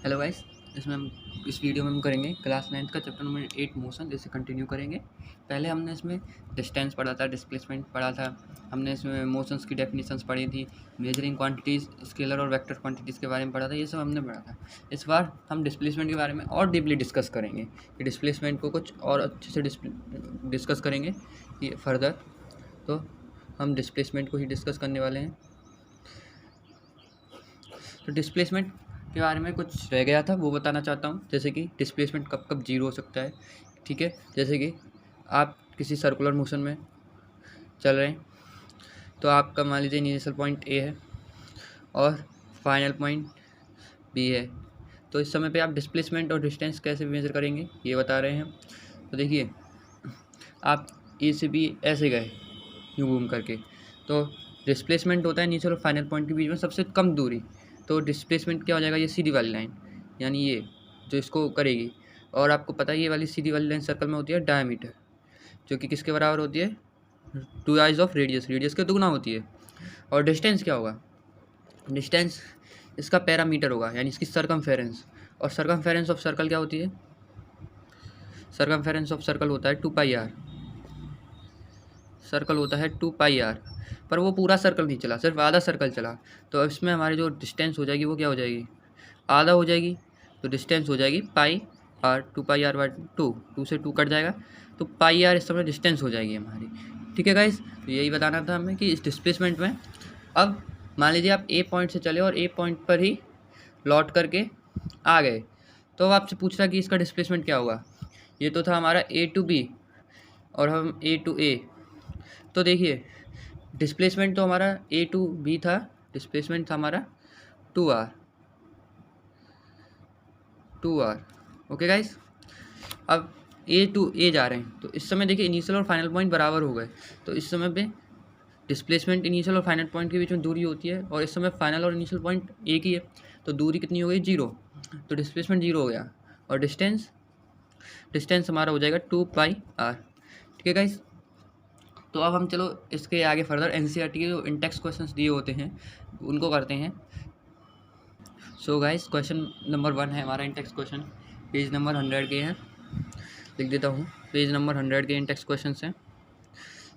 Hello guys, इसमें हम इस वीडियो में हम करेंगे क्लास 9th का चैप्टर नंबर 8 मोशन, जैसे कंटिन्यू करेंगे। पहले हमने इसमें डिस्टेंस पढ़ा था, डिस्प्लेसमेंट पढ़ा था, हमने इसमें मोशंस की डेफिनेशंस पढ़ी थी, मेजरिंग क्वांटिटीज़, स्केलर और वेक्टर क्वांटिटीज़ के बारे में पढ़ा था, ये सब हमने पढ़ा था। इस बार हम डिस्प्लेसमेंट के बारे में और डीपली डिस्कस करेंगे कि डिस्प्लेसमेंट को कुछ और अच्छे से डिस्कस करेंगे कि फर्दर। तो हम डिस्प्लेसमेंट को ही डिस्कस करने वाले हैं। तो डिस्प्लेसमेंट के बारे में कुछ रह गया था वो बताना चाहता हूँ, जैसे कि डिस्प्लेसमेंट कब कब जीरो हो सकता है। ठीक है, जैसे कि आप किसी सर्कुलर मोशन में चल रहे हैं, तो आपका मान लीजिए इनिशियल पॉइंट ए है और फाइनल पॉइंट बी है। तो इस समय पे आप डिस्प्लेसमेंट और डिस्टेंस कैसे मेजर करेंगे ये बता रहे हैं। तो देखिए, आप ए से बी ऐसे गए यूँ घूम करके, तो डिस्प्लेसमेंट होता है इनिशियल और फाइनल पॉइंट के बीच में सबसे कम दूरी। तो डिस्प्लेसमेंट क्या हो जाएगा, ये सीधी वाली लाइन, यानी ये जो इसको करेगी। और आपको पता है ये वाली सीधी वाली लाइन सर्कल में होती है डायमीटर, जो कि किसके बराबर होती है, 2 आइज ऑफ रेडियस, रेडियस के दुगना होती है। और डिस्टेंस क्या होगा, डिस्टेंस इसका पैरामीटर होगा, यानी इसकी सरकमफेरेंस। और सरकमफेरेंस ऑफ सर्कल क्या होती है, सरकमफेरेंस ऑफ सर्कल होता है 2πr, सर्कल होता है 2πr। पर वो पूरा सर्कल नहीं चला, सिर्फ आधा सर्कल चला। तो इसमें हमारी जो डिस्टेंस हो जाएगी वो क्या हो जाएगी, आधा हो जाएगी। तो डिस्टेंस हो जाएगी πr, 2πr/2, 2 से 2 कट जाएगा, तो πr इस समय डिस्टेंस हो जाएगी हमारी। ठीक है गाइस, तो यही बताना था हमें कि इस डिस्प्लेसमेंट में अब मान लीजिए आप ए पॉइंट से चले और ए पॉइंट पर ही लौट करके आ गए, तो अब आपसे पूछ रहा है कि इसका डिस्प्लेसमेंट क्या होगा। ये तो था हमारा ए टू बी और हम ए टू ए। तो देखिए, डिस्प्लेसमेंट तो हमारा ए टू बी था, डिस्प्लेसमेंट था हमारा 2r। ओके गाइस, अब ए टू ए जा रहे हैं, तो इस समय देखिए इनिशियल और फाइनल पॉइंट बराबर हो गए। तो इस समय पे डिस्प्लेसमेंट इनिशियल और फाइनल पॉइंट के बीच में दूरी होती है, और इस समय फाइनल और इनिशियल पॉइंट एक ही है, तो दूरी कितनी हो गई, 0। तो डिस्प्लेसमेंट 0 हो गया, और डिस्टेंस हमारा हो जाएगा 2πr। ठीक है गाइस, तो अब हम चलो इसके आगे फर्दर एनसीईआरटी के जो इंटेक्स क्वेश्चंस दिए होते हैं उनको करते हैं। सो गाइस, क्वेश्चन नंबर 1 है हमारा इंटेक्स क्वेश्चन, पेज नंबर 100 के हैं, लिख देता हूँ, पेज नंबर 100 के इंटेक्स क्वेश्चन हैं।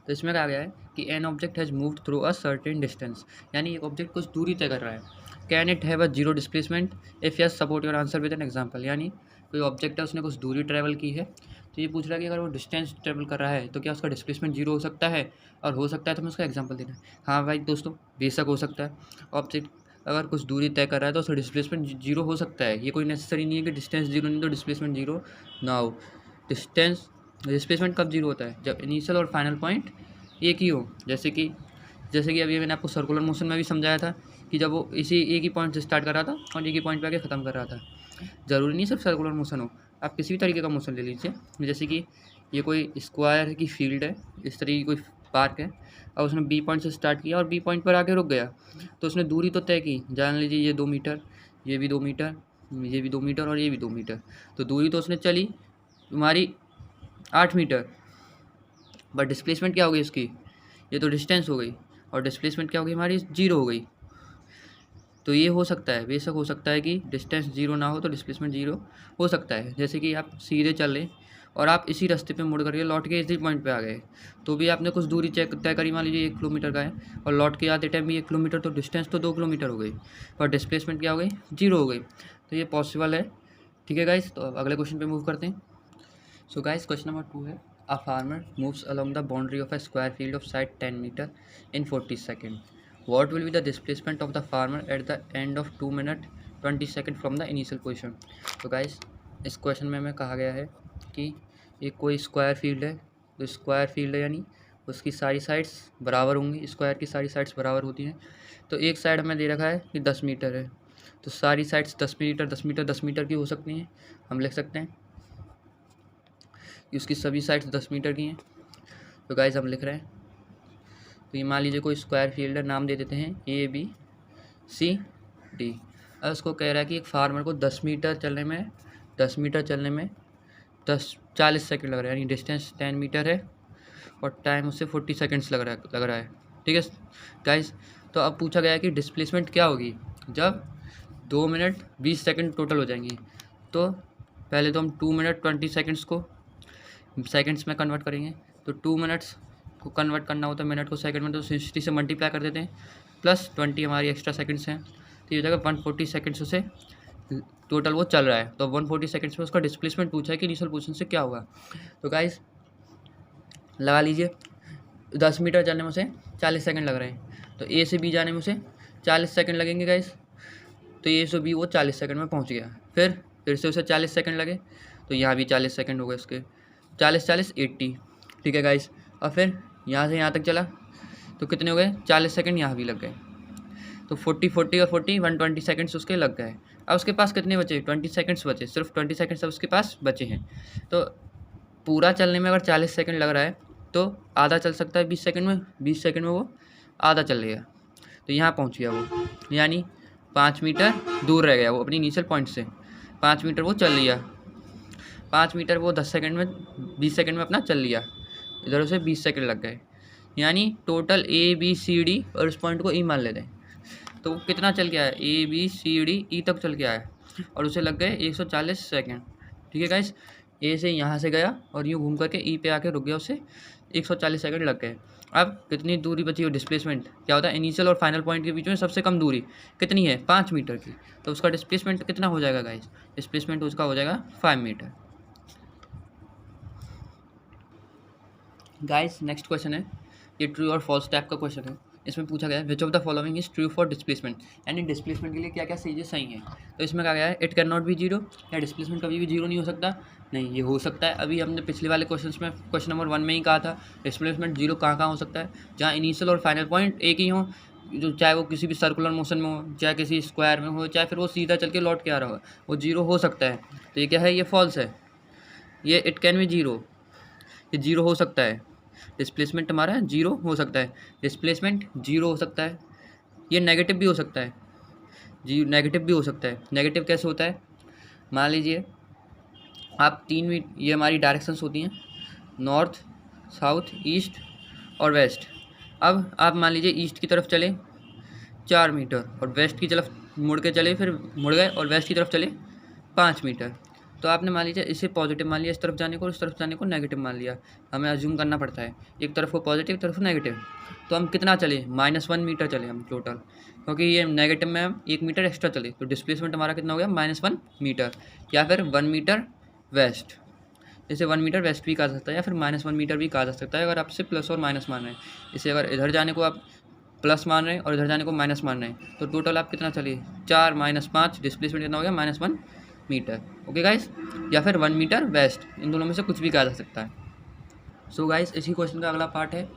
तो इसमें कहा गया है कि an object has moved through a certain distance, यानी एक ऑब्जेक्ट कुछ दूरी तय कर रहा है। Can it have a zero displacement, if yes support your answer with an example, यानी कोई ऑब्जेक्ट है उसने कुछ दूरी ट्रैवल की है, तो ये पूछ रहा है कि अगर वो डिस्टेंस ट्रैवल कर रहा है तो क्या उसका डिस्प्लेसमेंट 0 हो सकता है, और हो सकता है तो हमें उसका एग्जाम्पल देना है। हाँ भाई दोस्तों, बेशक हो सकता है। ऑब्जेक्ट अगर कुछ दूरी तय कर रहा है तो उसका डिस्प्लेसमेंट 0 हो सकता है। ये कोई नेसेसरी नहीं है कि डिस्टेंस 0 नहीं तो डिस्प्लेसमेंट 0 ना हो। डिस्प्लेसमेंट कब 0 होता है, जब इनिशियल और फाइनल पॉइंट एक ही हो। जैसे कि अभी मैंने आपको सर्कुलर मोशन में भी समझाया था कि जब वो इसी एक ही पॉइंट से स्टार्ट कर रहा था और एक ही पॉइंट पे आके ख़त्म कर रहा था। ज़रूरी नहीं सिर्फ सर्कुलर मोशन हो, आप किसी भी तरीके का मोशन ले लीजिए। जैसे कि ये कोई स्क्वायर की फील्ड है, इस तरीके की कोई पार्क है, और उसने बी पॉइंट से स्टार्ट किया और बी पॉइंट पर आके रुक गया, तो उसने दूरी तो तय की। जान लीजिए ये 2 मीटर, ये भी 2 मीटर, ये भी 2 मीटर और ये भी 2 मीटर, तो दूरी तो उसने चली तुम्हारी 8 मीटर। बट डिस्प्लेसमेंट क्या हो गई उसकी, ये तो डिस्टेंस हो गई, और डिस्प्लेसमेंट क्या हो गई हमारी, 0 हो गई। तो ये हो सकता है, बेशक हो सकता है कि डिस्टेंस 0 ना हो तो डिस्प्लेसमेंट 0 हो सकता है। जैसे कि आप सीधे चल रहे और आप इसी रास्ते पे मुड़ करके लौट के इसी पॉइंट पे आ गए, तो भी आपने कुछ दूरी तय करी, मान लीजिए 1 किलोमीटर का है, और लौट के आते टाइम भी 1 किलोमीटर, तो डिस्टेंस तो 2 किलोमीटर हो गई, पर डिस्प्लेसमेंट क्या हो गई, 0 हो गई। तो ये पॉसिबल है। ठीक है गाइस, तो अब अगले क्वेश्चन पे मूव करते हैं। सो गाइस, क्वेश्चन नंबर 2 है, a farmer moves along the boundary of a square field of side 10 meter in 40 seconds. What will be the displacement of the farmer at the end of 2 minutes 20 seconds from the initial position? तो guys, इस question में हमें कहा गया है कि ये कोई स्क्वायर फील्ड है, तो स्क्वायर फील्ड है यानी उसकी सारी साइड्स बराबर होंगी, स्क्वायर की सारी साइड्स बराबर होती हैं। तो एक साइड हमें दे रखा है कि 10 मीटर है, तो सारी साइड्स 10 मीटर 10 मीटर 10 मीटर की हो सकती हैं। हम लिख सकते हैं कि उसकी सभी साइड्स 10 मीटर की हैं। तो गाइस हम लिख रहे हैं, तो ये मान लीजिए कोई स्क्वायर फील्ड है, नाम दे देते हैं ABCD। अब उसको कह रहा है कि एक फार्मर को 10 मीटर चलने में 40 सेकंड लग रहा है, यानी डिस्टेंस 10 मीटर है और टाइम उससे 40 सेकंड्स लग रहा है। ठीक है गाइस, तो अब पूछा गया है कि डिस्प्लेसमेंट क्या होगी जब 2 मिनट 20 सेकंड टोटल हो जाएंगे। तो पहले तो हम 2 मिनट 20 सेकंड्स को सेकंड्स में कन्वर्ट करेंगे। तो 2 मिनट्स को कन्वर्ट करना होता है मिनट को सेकंड में, तो 60 से मल्टीप्लाई कर देते हैं, प्लस 20 हमारी एक्स्ट्रा सेकंड्स हैं, तो ये हो जाएगा 140 सेकंड्स से टोटल वो चल रहा है। तो 140 सेकंड्स में उसका डिस्प्लेसमेंट पूछा है कि इनिशियल पोजीशन से क्या होगा। तो गाइस लगा लीजिए 10 मीटर चलने में उसे 40 सेकंड लग रहे हैं, तो ए से बी जाने में उसे 40 सेकंड लगेंगे गाइस। तो ए से बी वो 40 सेकंड में पहुंच गया। फिर से उसे 40 सेकंड लगे, तो यहाँ भी 40 सेकंड हो गए उसके, 40 80, ठीक है गाइस। और फिर यहाँ से यहाँ तक चला तो कितने हो गए, 40 सेकंड यहाँ भी लग गए। तो 40 और 40 120 सेकंड्स उसके लग गए। अब उसके पास कितने बचे, 20 सेकंड्स बचे, सिर्फ 20 सेकंड्स अब उसके पास बचे हैं। तो पूरा चलने में अगर 40 सेकंड लग रहा है तो आधा चल सकता है 20 सेकंड में, 20 सेकंड में वो आधा चल गया। तो यहाँ पहुँच गया वो, यानी 5 मीटर दूर रह गया वो अपनी इनिशियल पॉइंट से। 5 मीटर वो चल लिया, 5 मीटर वो 10 सेकंड में 20 सेकंड में अपना चल लिया, इधर उसे 20 सेकंड लग गए। यानी टोटल ABCD और इस पॉइंट को E मान लेते हैं। तो वो कितना चल गया है, ABCD E तक चल गया है और उसे लग गए 140 सेकंड, ठीक है गाइस। ए से यहाँ से गया और यूँ घूम करके ई पे आके रुक गया, उससे 140 सेकंड लग गए। अब कितनी दूरी बची हो, डिस्प्लेसमेंट क्या होता है, इनिशियल और फाइनल पॉइंट के बीच में सबसे कम दूरी कितनी है, 5 मीटर की। तो उसका डिस्प्लेसमेंट कितना हो जाएगा गाइस, डिस्प्लेसमेंट उसका हो जाएगा 5 मीटर। गाइस नेक्स्ट क्वेश्चन है, ये ट्रू और फॉल्स टाइप का क्वेश्चन है। इसमें पूछा गया है which of the following is true for displacement, यानी डिस्प्लेसमेंट के लिए क्या क्या चीज़ें सही हैं। तो इसमें क्या गया है, it can not be zero, या डिस्प्लेसमेंट कभी भी जीरो नहीं हो सकता। नहीं, ये हो सकता है। अभी हमने पिछले वाले क्वेश्चन में क्वेश्चन नंबर 1 में ही कहा था डिस्प्लेसमेंट जीरो कहाँ हो सकता है, जहाँ इनिशियल और फाइनल पॉइंट एक ही हो, जो चाहे वो किसी भी सर्कुलर मोशन में हो, चाहे किसी स्क्वायर में हो, चाहे फिर वो सीधा चल के लौट के आ रहा हो, वो जीरो हो सकता है। तो ये क्या है, ये फॉल्स है। ये इट कैन बी जीरो, ये जीरो हो सकता है, डिस्प्लेसमेंट हमारा जीरो हो सकता है, डिस्प्लेसमेंट जीरो हो सकता है। ये नेगेटिव भी हो सकता है, जी नेगेटिव भी हो सकता है। नेगेटिव कैसे होता है, मान लीजिए आप ये हमारी डायरेक्शंस होती हैं, नॉर्थ साउथ ईस्ट और वेस्ट। अब आप मान लीजिए ईस्ट की तरफ चले 4 मीटर और वेस्ट की तरफ मुड़ के चले, फिर मुड़ गए और वेस्ट की तरफ चले 5 मीटर। तो आपने मान लीजिए इसे पॉजिटिव मान लिया, इस तरफ जाने को, इस तरफ जाने को नेगेटिव मान लिया। हमें अज्यूम करना पड़ता है एक तरफ को पॉजिटिव, एक तरफ को नेगेटिव। तो हम कितना चले, -1 मीटर चले हम टोटल, क्योंकि ये नेगेटिव में हम 1 मीटर एक्स्ट्रा चले। तो डिस्प्लेसमेंट हमारा कितना हो गया, -1 मीटर, या फिर 1 मीटर वेस्ट। इसे 1 मीटर वेस्ट भी कहा जा सकता है, या फिर -1 मीटर भी कहा जा सकता है, अगर आप इसे प्लस और माइनस मान रहे हैं। इसे अगर इधर जाने को आप प्लस मान रहे हैं और इधर जाने को माइनस मान रहे हैं, तो टोटल आप कितना चलिए 4 - 5, डिस्प्लेसमेंट कितना हो गया, -1 मीटर। ओके गाइस, या फिर 1 मीटर वेस्ट, इन दोनों में से कुछ भी कहा जा सकता है। सो गाइस, इसी क्वेश्चन का अगला पार्ट है,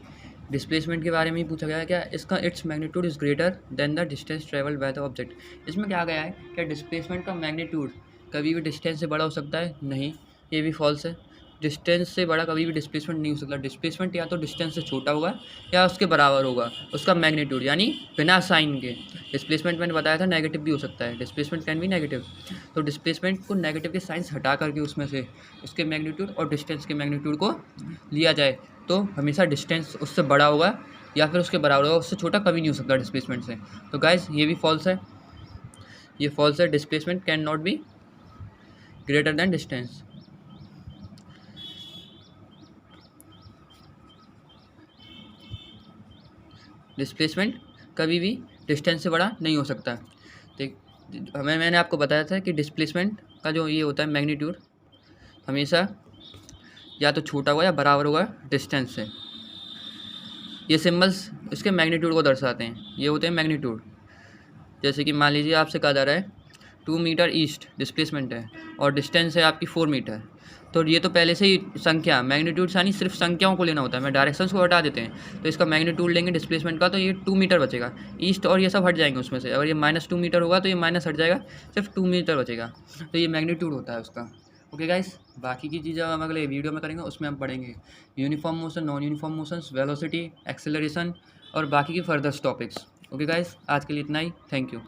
डिस्प्लेसमेंट के बारे में ही पूछा गया है। क्या इसका its magnitude is greater than the distance travelled by the object. इसमें क्या गया है, क्या डिस्प्लेसमेंट का मैग्नीट्यूड कभी भी डिस्टेंस से बड़ा हो सकता है, नहीं, ये भी फॉल्स है। डिस्टेंस से बड़ा कभी भी डिस्प्लेसमेंट नहीं हो सकता। डिस्प्लेसमेंट या तो डिस्टेंस से छोटा होगा या उसके बराबर होगा उसका मैग्नीट्यूड, यानी बिना साइन के। डिस्प्लेसमेंट मैंने बताया था नेगेटिव भी हो सकता है, डिस्प्लेसमेंट कैन भी नेगेटिव। तो डिस्प्लेसमेंट को नेगेटिव के साइंस हटा करके उसमें से उसके मैग्नीट्यूड और डिस्टेंस के मैग्नीट्यूड को लिया जाए, तो हमेशा डिस्टेंस उससे बड़ा होगा या फिर उसके बराबर होगा, उससे छोटा कभी नहीं हो सकता डिस्प्लेसमेंट से। तो गाइस ये भी फॉल्स है, ये फॉल्स है। Displacement can not be greater than distance. Displacement कभी भी डिस्टेंस से बड़ा नहीं हो सकता। तो मैंने आपको बताया था कि डिस्प्लेसमेंट का जो ये होता है मैग्नीट्यूड हमेशा या तो छोटा होगा या बराबर होगा डिस्टेंस से। ये सिंबल्स इसके मैग्नीट्यूड को दर्शाते हैं, ये होते हैं मैग्नीट्यूड। जैसे कि मान लीजिए आपसे कहा जा रहा है 2 मीटर ईस्ट डिस्प्लेसमेंट है और डिस्टेंस है आपकी 4 मीटर। तो ये तो पहले से ही संख्या, मैग्नीट्यूड यानी सिर्फ संख्याओं को लेना होता है, मैं डायरेक्शंस को हटा देते हैं। तो इसका मैग्नीट्यूड लेंगे डिस्प्लेसमेंट का, तो ये 2 मीटर बचेगा। ईस्ट और ये सब हट जाएंगे उसमें से। अगर ये -2 मीटर होगा तो ये माइनस हट जाएगा, सिर्फ 2 मीटर बचेगा। तो ये मैग्नीट्यूड होता है उसका। ओके गाइस, बाकी की चीज़ें हम अगले वीडियो में करेंगे, उसमें हम पढ़ेंगे uniform motion, non uniform motions, velocity, acceleration और बाकी की फर्दर टॉपिक्स। ओके गाइस, आज के लिए इतना ही। Thank you.